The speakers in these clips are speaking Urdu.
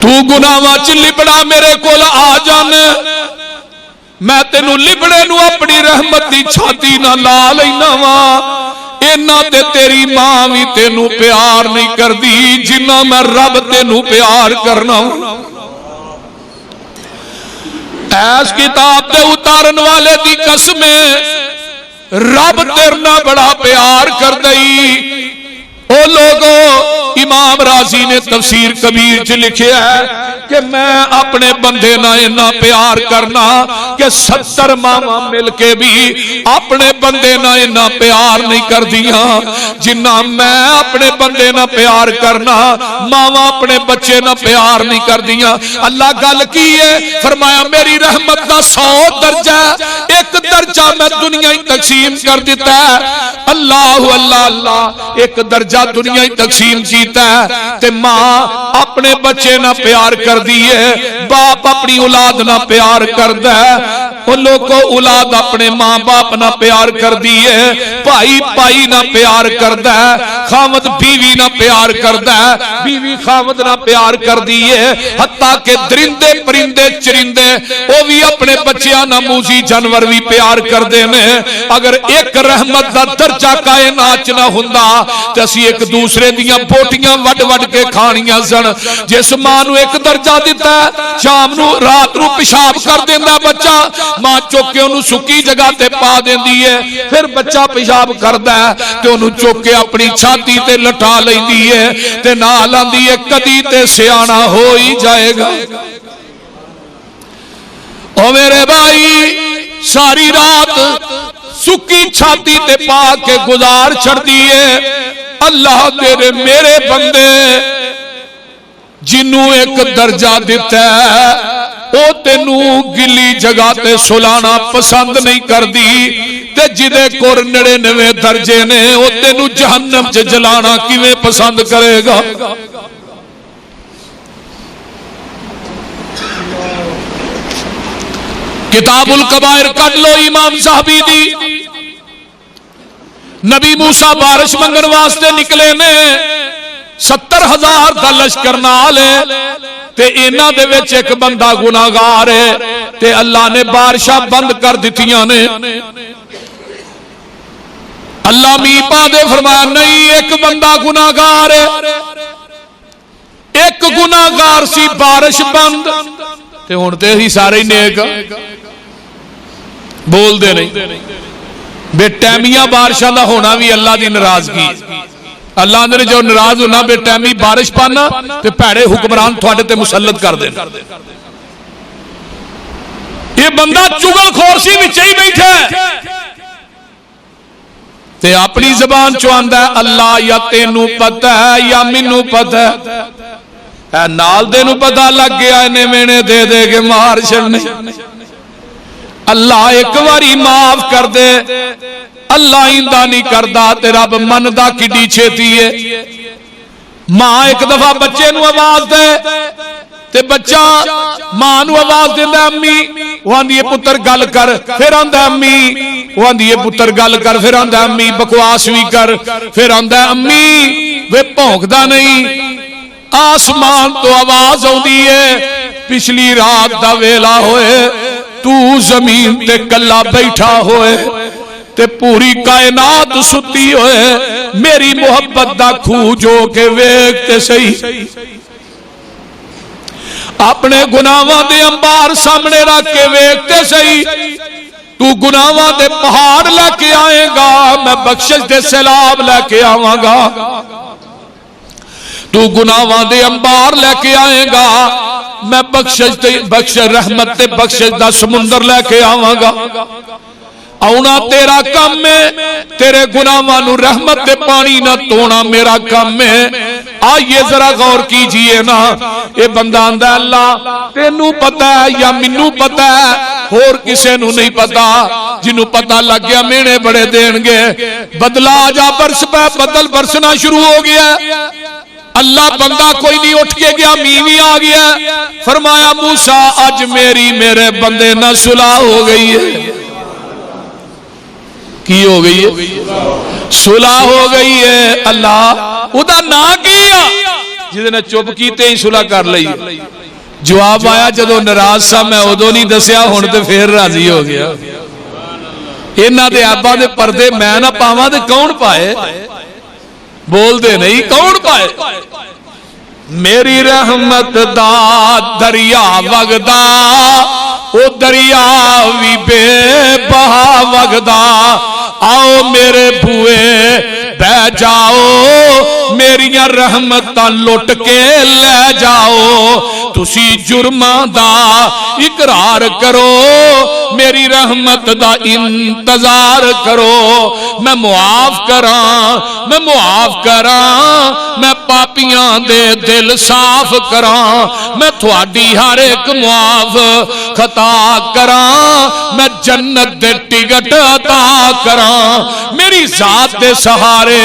تو گناہاں چ لبڑا میرے کول آ جانے میں تینوں لبڑے نو اپنی رحمت دی چھاتی نہ لا لینا وا اینا تے تیری ماں بھی تینوں پیار نہیں کر دی جنہ میں رب تینوں پیار کرنا ایس کتاب تے اتارن والے دی قسمیں رب تیرنا بڑا پیار کر دئی او لوگوں امام راضی نے تفسیر کبیر چ لکھیا ہے کہ میں اپنے بندے نہ اتنا پیار کرنا کہ 70 ماما مل کے بھی اپنے بندے نہ اتنا پیار نہیں کر دیا جنہ میں اپنے بندے نہ پیار کرنا ماما اپنے بچے نہ پیار نہیں کر دیا اللہ گل کی ہے فرمایا میری رحمت کا 100 درجہ ایک درجہ میں دنیا ہی تقسیم کر دیتا ہے اللہ اللہ اللہ ایک درجہ دنیا ہی تقسیم کیتا ہے تے ماں اپنے بچے نہ پیار کر دیئے باپ اپنی اولاد نہ پیار کر دے وہ لوگوں اولاد اپنے ماں باپ نہ پیار کر دیئے بھائی بھائی نہ پیار کر دے خامد بیوی نہ پیار کر دے بیوی خامد نہ پیار کر دیئے حتیٰ کہ درندے پرندے چرندے وہ بھی اپنے بچیاں نہ موزی جانور بھی پیار کر دینے اگر ایک رحمت دا درجہ کائنات نہ ہوندا تے اسی ایک دوسرے دیاں بوٹیاں وڈ وڈ کے کھانیاں سن جس ماں نو ایک درجہ دیتا ہے شام نو رات نو پیشاب کر دیندا بچہ ماں چوک کے انہوں سکی جگہ تے پا دیندی ہے پھر بچہ پیشاب کردا ہے تے انہوں چوک کے اپنی چھاتی تے لٹا لیندی ہے تے نال آندی ہے کدی تے سیانا ہو ہی جائے گا او میرے بھائی ساری رات سکی چھاتی تے پا کے گزار چھڑ دیئے اللہ تیرے میرے بندے جنوں ایک درجہ دیتا ہے او تینوں گلی جگہ تے سلانا پسند نہیں کر دی تے جدے کور 99 درجے نے او تینوں جہنم چ جلانا کیویں پسند کرے گا کتاب الکبائر کٹ لو امام صاحبی دی نبی موسیٰ بارش منگن واسطے نکلے نے 70,000 دا لشکر نال تے اینا دے وچ ایک بندہ گناہگار ہے تے اللہ نے بارشاں بند کر دتیاں نے اللہ میپا دے فرمایا نہیں ایک بندہ گناہگار ہے ایک گناہگار سی بارش بند تے ہن تے ہی سارے نیک بول دے نہیں بے ٹیمیاں بارشاں دا ہونا بھی اللہ دی ناراضگی اللہ نے جو ناراض ہونا بے ٹیمی بارش پانا تے پیڑے حکمران تھوڑے تے مسلط کر دینا یہ بندہ چگل خورسی میں چاہی بیٹھا ہے تے اپنی زبان چواندہ ہے اللہ یا تینوں پتہ ہے یا منوں پتہ ہے نال دے نوں پتہ لگ گیا انہیں مینے دے دے کے مار چھڑنے اللہ ایک واری معاف کر دے اللہ ایندہ نہیں کردہ تے رب مندہ کی ڈی چھیتی ہے ماں ایک دفعہ بچے نو آواز دے تے بچہ ماں نو آواز دے دے امی وہاں دیئے پتر گل کر پھر آندہ امی وہاں دیئے پتر گل کر پھر آندہ امی بکواس بھی کر پھر آندہ امی وہ پونک دا نہیں آسمان تو آواز ہوں دیئے پچھلی رات دا ویلا ہوئے تو زمین تے کلا بیٹھا ہوئے تے پوری کائنات ستی ہوئے میری محبت دا کھوجو کے ویکتے سہی اپنے گناہاں دے انبار سامنے رکھ کے ویکتے سہی تو گناہاں دے پہاڑ لے کے آئے گا میں بخشش دے سیلاب لے کے آواں گا تو گناہاں دے انبار لے کے آئے گا میں بخشش رحمت تے بخشش دا سمندر لے کے آواں گا آؤنا تیرا کام میں تیرے گناہاں نو رحمت دے پانی نہ تونا میرا کام میں آئیے ذرا غور کیجئے نا اے بندہ آندہ اللہ تینوں پتہ ہے یا منوں پتہ ہے اور کسے نو نہیں پتہ جنوں پتہ لگ گیا مینے بڑے دین گے بدلا جا برس پہ بدل برسنا شروع ہو گیا اللہ بندہ کوئی نہیں اٹھ کے گیا میوی آ گیا فرمایا موسیٰ آج میرے بندے نہ صلح ہو گئی ہے کی ہو گئی ہے صلح ہو گئی ہے اللہ ادا نہ کیا جس نے چپ کیتے ہی صلح کر لئی جواب آیا جدو ناراض سا میں ادو نہیں دسیا ہن تے پھر راضی ہو گیا انہاں دے آبا دے پردے میں نہ پاواں تے کون پائے بول دے نہیں کون پائے میری رحمت دا دریا وگدا او دریا وی بے بہا وگدا آؤ میرے بھوئے بہ جاؤ میریاں رحمتاں لٹ کے لے جاؤ تسی جرماں دا اقرار کرو میری رحمت دا انتظار کرو میں معاف کراں میں پاپیاں دے دل صاف کراں میں تھوڑی ہر ایک معاف خطا کراں میں جنت دے ٹکٹ عطا کراں میری ذات دے سہارے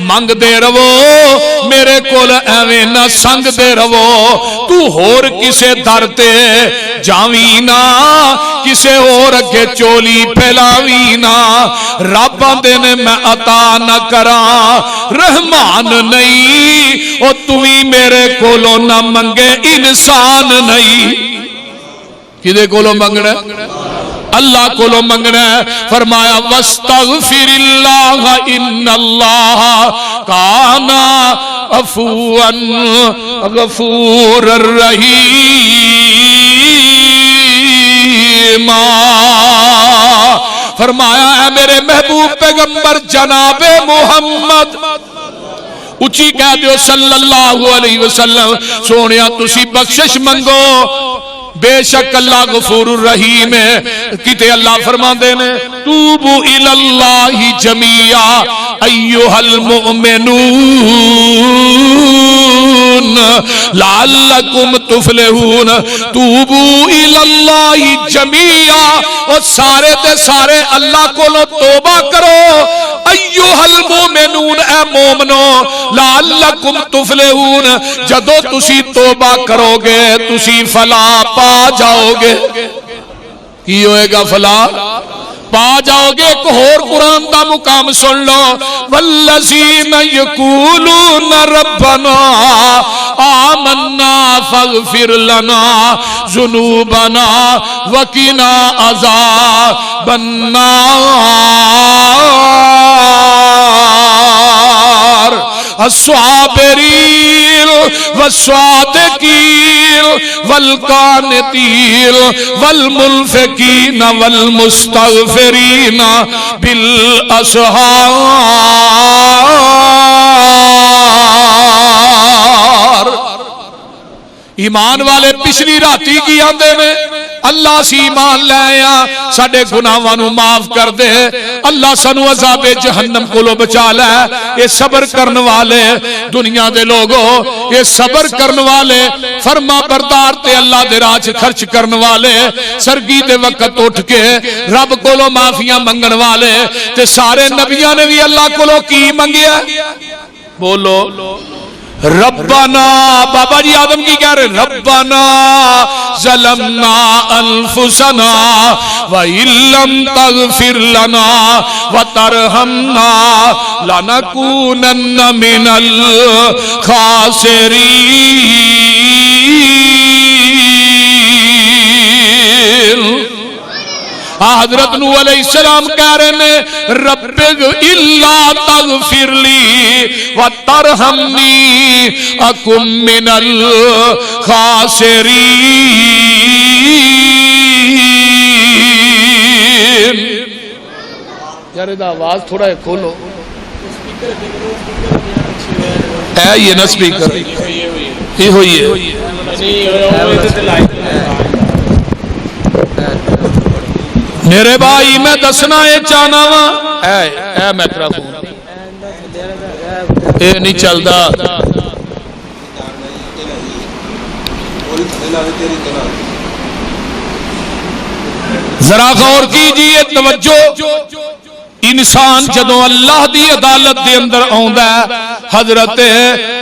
منگ دے رہو میرے کول ایویں نہ سنگ دے رہو تو ہور کسے در تے جاویں نہ کسے اور اگے چولی پھیلاویں نہ رب آندے نے میں عطا نہ کراں رحمان نہیں او تو ہی میرے کولوں نہ منگے انسان نہیں کدے کولوں منگنا اللہ کولوں منگنا فرمایا واستغفر اللہ ان اللہ کان عفوا غفورا رحیما فرمایا اے میرے محبوب پیغمبر جناب محمد اچھی کہہ دیو صلی اللہ علیہ وسلم سونیا تسی بخشش منگو بے شک اللہ غفور الرحیم ہے کتے اللہ فرما دینے توبو الاللہ جمیعا ایوہ المؤمنون لعلکم تفلحون توبو الاللہ جمیعا اور سارے دے سارے اللہ کو لو توبہ کرو ایوہ المؤمنون اے مومنو لعلکم تفلحون جدو تسی توبہ کرو گے تسی فلاح پا جاؤ گے کی ہوئے گا فلاح پا جاؤ گے ایک اور قرآن دا مقام سن لو والذین یقولون ربنا آمنا فاغفر لنا ذنوبنا وقنا عذاب النار الصابرین والصادقین والقانتین والمنفقین والمستغفرین بالاسحار ایمان والے پچھلی راتی کی آندے میں اللہ سی ایمان لے آیا ساڑے گناہوں معاف کر دے اللہ سنو عذاب جہنم کو لو بچا لے یہ صبر کرن والے دنیا دے لوگوں یہ صبر کرن والے فرما بردار تے اللہ دے راج خرچ کرن والے سرگی دے وقت اٹھ کے رب کو لو معافیاں منگن والے تے سارے نبیان نے بھی اللہ کو لو کی منگیا بولو ربنا بابا جی آدم کی کہہ رہے ربنا ظلمنا انفسنا وَإِن لَّمْ تَغْفِرْ لَنَا وَتَرْحَمْنَا لَنَكُونَنَّ مِنَ الْخَاسِرِينَ حضرت نوح علیہ السلام کہہ رہے ہیں رب الا تغفر لی وترحمنی اکن من الخاسرین یار دا آواز تھوڑا ہے کھولو ہے یہ نا سپیکر یہ ہوئی ہے میرے بھائی میں دسنا یہ چاہنا وا اے میکروفون اے نہیں چلدا ذرا غور کیجئے توجہ انسان جدوں اللہ دی عدالت دے اندر آوندا ہے حضرت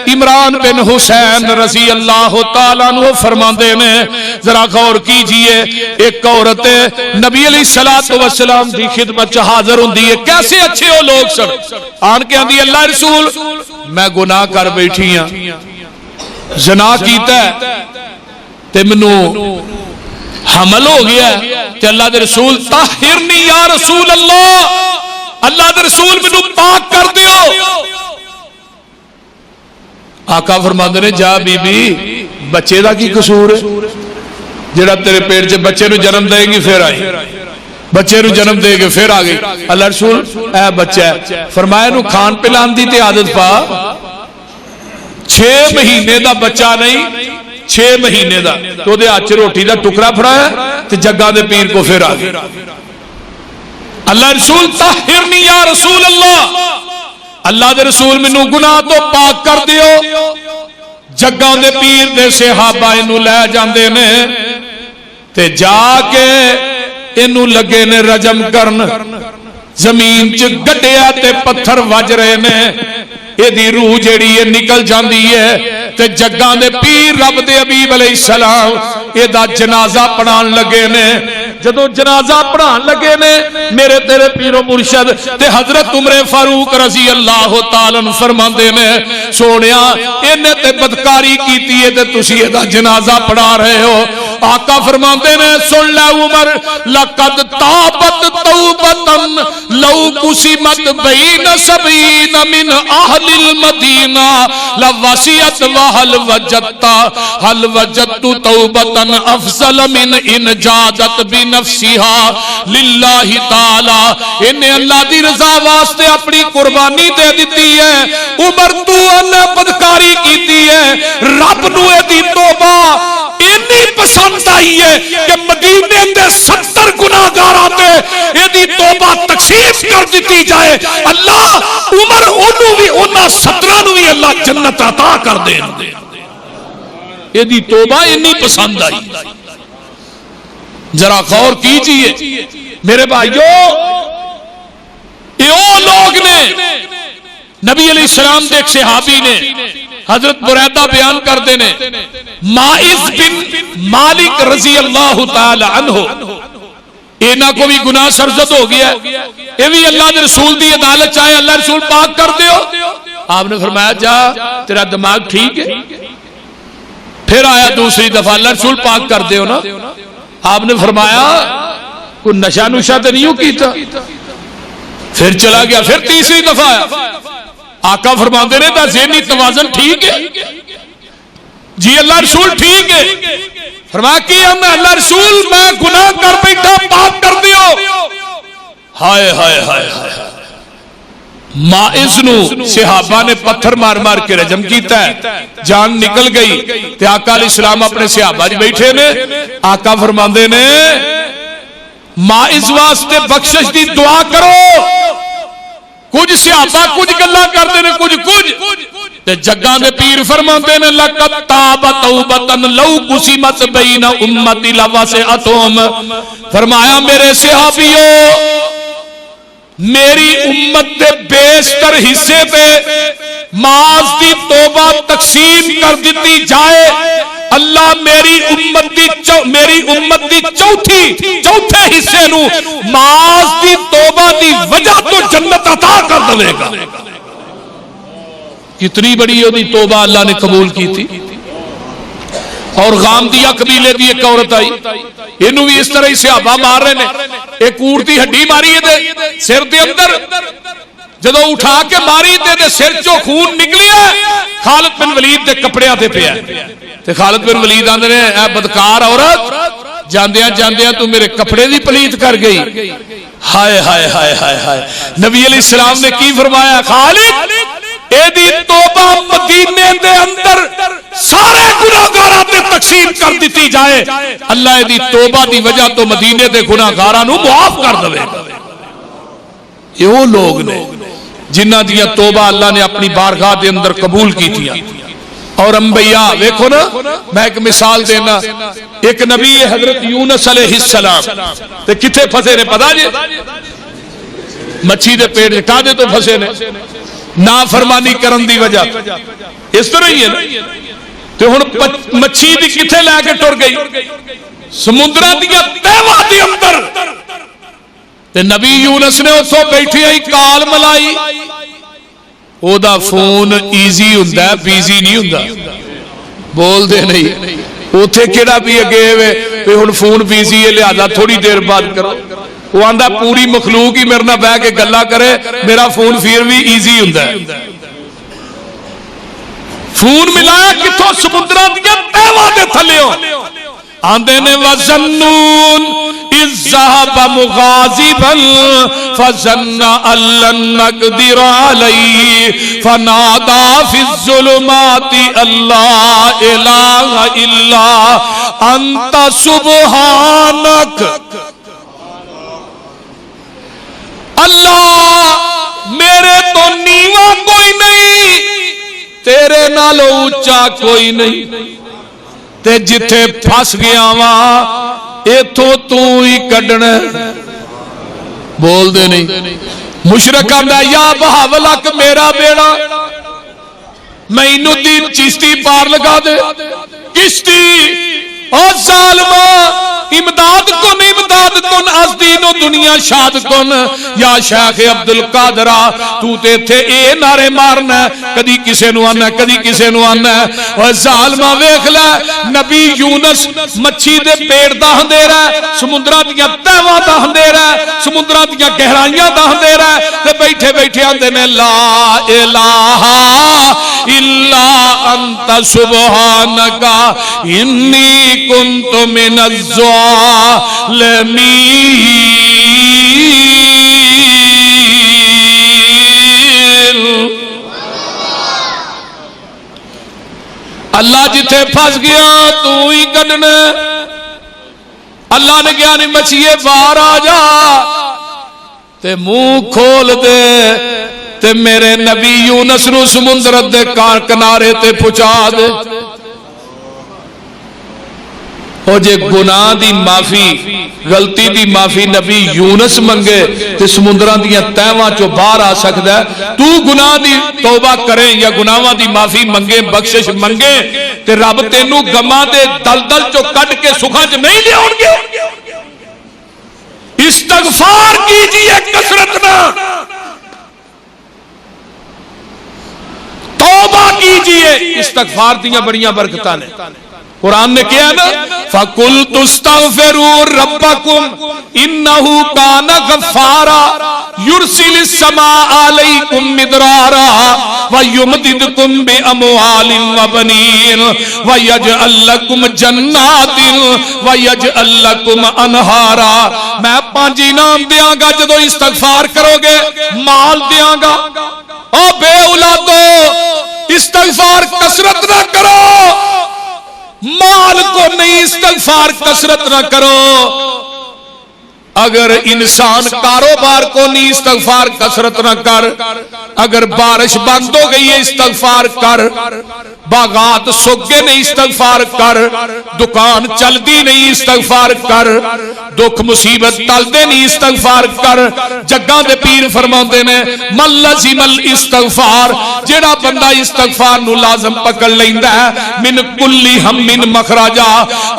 عمران بن حسین رضی اللہ تعالیٰ عنہ فرماندے نے ذرا غور کیجئے ایک عورت نبی علیہ السلام دی خدمت حاضر ہوندی ہے کیسے اچھے ہو لوگ سن آن کے آندی اللہ رسول میں گناہ کر بیٹھی ہاں زنا کیتا ہے تے مینوں حمل ہو گیا تے اللہ دے رسول طاہرنی یا رسول اللہ دے رسول مینوں پاک کر دیو. آقا فرماندے نے جا بی بی بچے دا کی قصور ہے جڑا تیرے پیٹ چ بچے نو جنم دے گی پھر آئی بچے نو جنم دے گے پھر آ گئی. اللہ رسول اے بچہ ہے فرمایا نو کھان پلان دی تے عادت پا 6 مہینے دا بچہ نہیں 6 مہینے دا تو دے ہاتھ روٹی دا ٹکڑا پھڑایا تے جگہ دے پیر کو پھر آ گئی. اللہ رسول طاہرنی یا رسول اللہ دے رسول مینوں گناہ تو پاک کر دیو. جگہ دے پیر دے صحابہ انہوں لے جاندے نے تے جا کے انہوں لگے نے رجم کرن زمین چ گڈیا تے پتھر وج رہے نے یہ دی روح جیڑی ہے نکل جاندی ہے تے جگہ دے پیر رب دے حبیب علیہ السلام یہ دا جنازہ پڑھان لگے نے. جدو جنازہ پڑھان لگے نے میرے تیرے پیرو مرشد تے حضرت عمر فاروق رضی اللہ تعالیٰ فرماندے نے سونیا انہیں تے بدکاری کیتی ہے تے تسی یہ دا جنازہ پڑھا رہے ہو. آقا فرماندے نے سن لے عمر لقد تابت توبتن لو قسمت بین سبین من اہل المدینہ لوسیت وحل وجدت توبتن افضل من ان جادت بنفسها للہ تعالی. انہیں اللہ دی رضا واسطے اپنی قربانی دے دیتی ہے. عمر تو انہیں بدکاری کیتی ہے رب نو دی توبہ اتنی پسند آئی ہے کہ مدینے دے 70 گناہگاراں تے ایدی توبہ تقسیم کر دیتی جائے. اللہ عمر انہوں بھی انہاں 17 نو بھی اللہ جنت عطا کر دے. ایدی توبہ اتنی پسند آئی. ذرا غور کیجئے میرے بھائیو یہ لوگ نے نبی علیہ السلام دے ایک صحابی نے حضرت بریدہ بیان کر دینے مائز بن مالک رضی اللہ تعالی عنہ اینا کو بھی گناہ سرزد ہو گیا یہ بھی اللہ دے رسول دی عدالت چاہے اللہ رسول پاک کر دیو. آپ نے فرمایا جا تیرا دماغ ٹھیک ہے. پھر آیا دوسری دفعہ اللہ رسول پاک کر دیو نا. آپ نے فرمایا کوئی نشہ نشہ تو نہیں کیتا. پھر چلا گیا پھر تیسری دفعہ آیا. آقا فرماندے نے دا ذہنی توازن ٹھیک ہے جی اللہ رسول ٹھیک ہے. فرمایا کہ اللہ رسول میں گناہ کر بیٹھا پاک کر دیو. ہائے ہائے ہائے ہائے مائز نو صحابہ نے پتھر مار مار کے رجم کیتا ہے. جان نکل گئی تے آقا علیہ السلام اپنے صحابہ جی بیٹھے نے. آقا فرماندے نے مائز واسطے بخشش دی دعا کرو. کچھ صحابہ کچھ گلا کرتے ہیں کچھ تے جگہ دے پیر فرماندے نے لقد تاب توبتن لو قسمت بین امتی لوسعتہم. فرمایا میرے صحابیو میری امت دے بیشتر حصے پہ معاذ دی توبہ تقسیم کر دیتی جائے اللہ میری امت دی چوتھے حصے نو معاذ دی توبہ دی وجہ تو جنت عطا کر دے گا. کتنی بڑی ہوئی توبہ اللہ نے قبول کی تھی. اور غامدیہ قبیلے دی ایک عورت آئی انہوں بھی اس طرح ہی صحابہ مار رہے ہیں. ایک اونٹ دی ہڈی ماری ہے سر دے اندر جدو اٹھا کے ماری دے سر چو خون نکلی ہے. خالد بن ولید دے کپڑیاں تے پیا تے خالد بن ولید آندے نے اے بدکار عورت جاندیاں جاندیاں تو میرے کپڑے دی پلیت کر گئی. ہائے ہائے ہائے ہائے ہائے. نبی علیہ السلام نے کی فرمایا خالد ایدی توبہ مدینے دے اندر سارے گناہگاراں تے تقسیم کر دیتی جائے اللہ ایدی توبہ دی وجہ تو مدینے دے گناہگاراں نو معاف کر دے گا. یہ وہ لوگ نے جنہ دیا توبہ اللہ نے اپنی بارگاہ دے اندر قبول کی تھی. اور انبیاء دیکھو نا میں ایک مثال دینا ایک نبی حضرت یونس علیہ السلام تے کتھے پھسے نے پتا جی مچھی دے پیٹ کا دے تو پھسے نے نافرمانی کرن دی وجہ اس طرح ہی ہے نا. تے ہن مچھی دی کتھے لے کے ٹر گئی سمندراں دیا تہواں دے اندر تے نبی یونس نے اتھوں بیٹھی آئی کال ملائی. او دا فون ایزی ہوندا ہے بیزی نہیں ہوندا. بول دے نہیں اوتھے کیڑا بھی اگے وے ہن فون بزی ہے لہذا تھوڑی دیر بعد کرو. وہ آندا پوری مخلوق ہی میرے نال بہ کے گلا کرے میرا فون پھر بھی ایزی ہوندا ہے. فون ملایا کتھوں سمندراں دیاں تہواں دے تھلیوں آندے نے وَظَنُّونَ إِذْ ذَهَبَ مُغَاضِبًا فَظَنَّ أَن لَّن نَّقْدِرَ عَلَيْهِ فَنَادَىٰ فِي الظُّلُمَاتِ أَن لَّا إِلَٰهَ إِلَّا أَنتَ سُبْحَانَكَ. اللہ میرے تو نیواں کوئی نہیں تیرے نالوں اونچا کوئی نہیں تے جتھے پھس گیا وا ایتھوں تو ہی کڈنا. بول دے نہیں مشرک آندا یا بہاولک میرا بیڑا مینوں دین چشتی پار لگا دے. کشتی او ظالما امداد کن از دین و دنیا شاد کن. یا شیخ عبدالقادرہ تو تے تھے اے نعرے مارنا کدی کسے نو آنا کدی کسے نو آنا. اور ظالمہ ویکھ لے نبی یونس مچھی دے پیڑ دہن دے رہا ہے سمندرہ دیا تہواں دہن دے رہا ہے سمندرہ دیا گہرائیاں دہن دے رہا ہے تے بیٹھے بیٹھے آندے نے لا الہ الا انت سبحانکا انی کنت من الظالمین. اللہ جتھے پھس گیا تو ہی کڈنا. اللہ نے کہا نہیں مچھیے باہر آ جا تے منہ کھول دے تے میرے نبی یونس نو سمندر دے کنارے تے پہنچا دے. او جے گناہ دی معافی غلطی دی معافی نبی یونس منگے تے سمندراں دیاں تہواں چوں باہر آ سکدا ہے. تو گناہ دی توبہ کرے یا گناہاں دی معافی منگے بخشش منگے تے رب تینوں غماں دے دلدل چوں کڈ کے سکھاں چ نہیں لیاون گے. استغفار کیجئے کثرت نہ توبہ کیجئے. استغفار دیاں بڑیاں برکتاں نے. قرآن نے کیا نا فَقُلْتُ اسْتَغْفِرُوا رَبَّكُمْ إِنَّهُ كَانَ غَفَّارًا يُرْسِلِ السَّمَاءَ عَلَيْكُمْ مِدْرَارًا وَيُمْدِدْكُمْ بِأَمْوَالٍ وَبَنِينَ وَيَجْعَلْ لَكُمْ جَنَّاتٍ وَيَجْعَلْ لَكُمْ أَنْهَارًا. میں 5 انعام دیاں گا جدو استغفار کرو گے مال دیاں گا. او بے اولادو استغفار کثرت نہ کرو مال کو نہیں استغفار کثرت نہ کرو. اگر انسان کاروبار کو نہیں استغفار کثرت نہ کر. اگر بارش بند ہو گئی ہے استغفار کر. باغات سوکھ گئے نہیں استغفار کر. دکان چل دی نہیں استغفار کر. دکھ مصیبت ٹل دے نہیں استغفار کر. جگاں دے پیر فرماندے نے من لزم الاستغفار جیڑا بندہ استغفار نو لازم پکڑ لیندا ہے من کلی ہم من مخرجا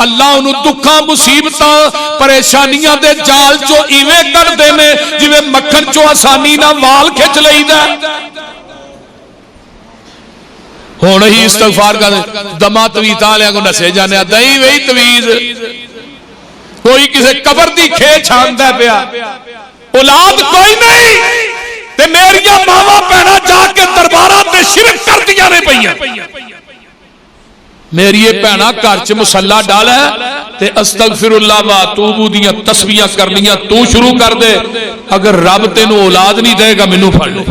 اللہ انہوں دکھاں مصیبتاں پریشانیاں دے جال چو ایویں کر دینے جویں مکھن چو آسانی نہ وال کھچ لئیدا. ہونا ہی استغفار کا دماغ تویز آلیاں کو نسے جانے دائی وہی تویز کوئی کسے قبر دی کھیچ آندہ پیا اولاد کوئی نہیں تے میریاں ماما پہنا جا کے دربارات تے شرک کر دیا نے پہیاں. میری یہ پہنا کارچ مسلح ڈالا ہے تے استغفر اللہ و اتوب دیاں تسبیحاں کرنیاں تو شروع کر دے. اگر رب تینوں اولاد نہیں دے گا مینوں پھڑ لے.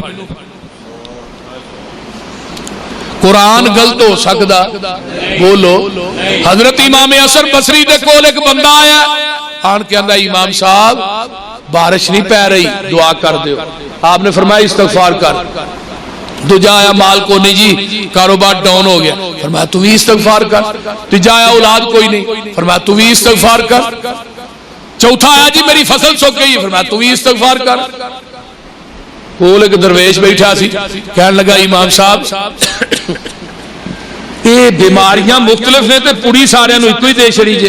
قرآن غلط ہو سکدا بولو. حضرت امام حسن بصری دے کول ایک بندہ آیا آن کے اندر امام صاحب بارش نہیں پہ رہی دعا کر دیو. آپ نے فرمایا استغفار کر. دوجا آیا مال کو نہیں جی کاروبار ڈاؤن ہو گیا فرمایا تو بھی استغفار کر. تیجا آیا اولاد کوئی نہیں فرمایا تو بھی استغفار کر. چوتھا آیا جی میری فصل سوکھ گئی فرمایا تو بھی استغفار کر. کول ایک درویش بیٹھا سی کہنے لگا امام صاحب یہ بیماریاں مختلف نے تے پوری سارے نو ایک ہی دے چھڑی جے.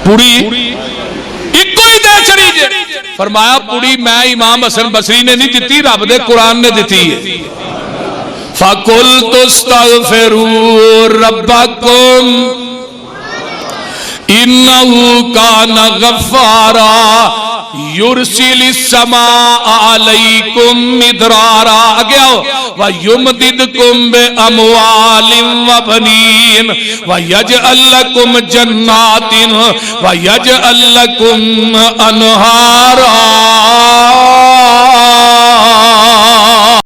پوری ایک ہی دے چھڑی جے. فرمایا پوری میں امام حسن بصری نے نہیں دیتی رب دے قرآن نے دیتی ہے. فَقُلْتُ اسْتَغْفِرُوا رَبَّكُمْ إِنَّهُ كَانَ غَفَّارًا يُرْسِلِ السَّمَاءَ عَلَيْكُمْ مِدْرَارًا آگے آؤ وَيُمْدِدْكُمْ بِأَمْوَالٍ وَبَنِينَ وَيَجْعَلْ لَكُمْ جَنَّاتٍ وَيَجْعَلْ لَكُمْ أَنْهَارًا